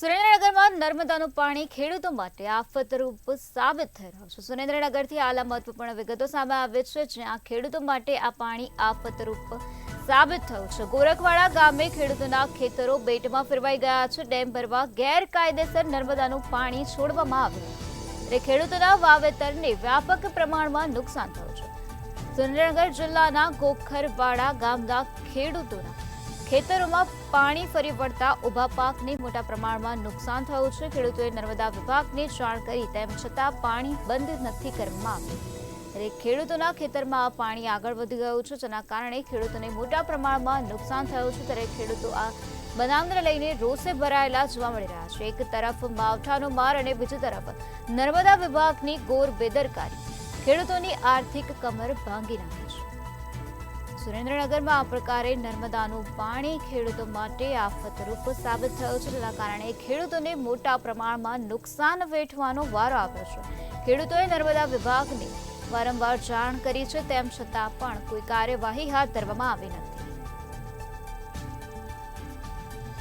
સુરેન્દ્રનગરમાં નર્મદાનું પાણી ખેડૂતો માટે આફતરૂપ સાબિત થઈ રહ્યું છે। સુરેન્દ્રનગરથી હાલ મહત્વપૂર્ણ વિગતો સામે આવે છે, જ્યાં ખેડૂતો માટે આ પાણી આફતરૂપ સાબિત થયું છે। ગોરખવાડા ગામે ખેડૂતોના ખેતરો બેટમાં ફેરવાઈ ગયા છે। ડેમ ભરવા ગેરકાયદેસર નર્મદાનું પાણી છોડવામાં આવ્યું, એટલે ખેડૂતોના વાવેતરને વ્યાપક પ્રમાણમાં નુકસાન થયું છે। સુરેન્દ્રનગર જિલ્લાના ગોરખવાડા ગામના ખેડૂતોના ખેતરોમાં પાણી ફરી વળતા ઉભા પાકને મોટા પ્રમાણમાં નુકસાન થયું છે। ખેડૂતોએ નર્મદા વિભાગને જાણ કરી, તેમ છતાં પાણી બંધ નથી કરવામાં આવ્યું, એટલે ખેડૂતોના ખેતરમાં પાણી આગળ વધી ગયું છે, જેના કારણે ખેડૂતોને મોટા પ્રમાણમાં નુકસાન થયું છે। ત્યારે ખેડૂતો આ બનાવને લઈને રોષે ભરાયેલા જોવા મળી રહ્યા છે। એક તરફ માવઠાનો માર અને બીજી તરફ નર્મદા વિભાગની ઘોર બેદરકારી ખેડૂતોની આર્થિક કમર ભાંગી નાખી છે। સુરેન્દ્રનગરમાં આ પ્રકારે નર્મદાનું પાણી ખેડૂતો માટે આફતરૂપ સાબિત થયું છે, જેના કારણે ખેડૂતોને મોટા પ્રમાણમાં નુકસાન વેઠવાનો વારો આવ્યો છે। ખેડૂતોએ નર્મદા વિભાગને વારંવાર જાણ કરી છે, તેમ છતાં પણ કોઈ કાર્યવાહી હાથ ધરવામાં આવી નથી।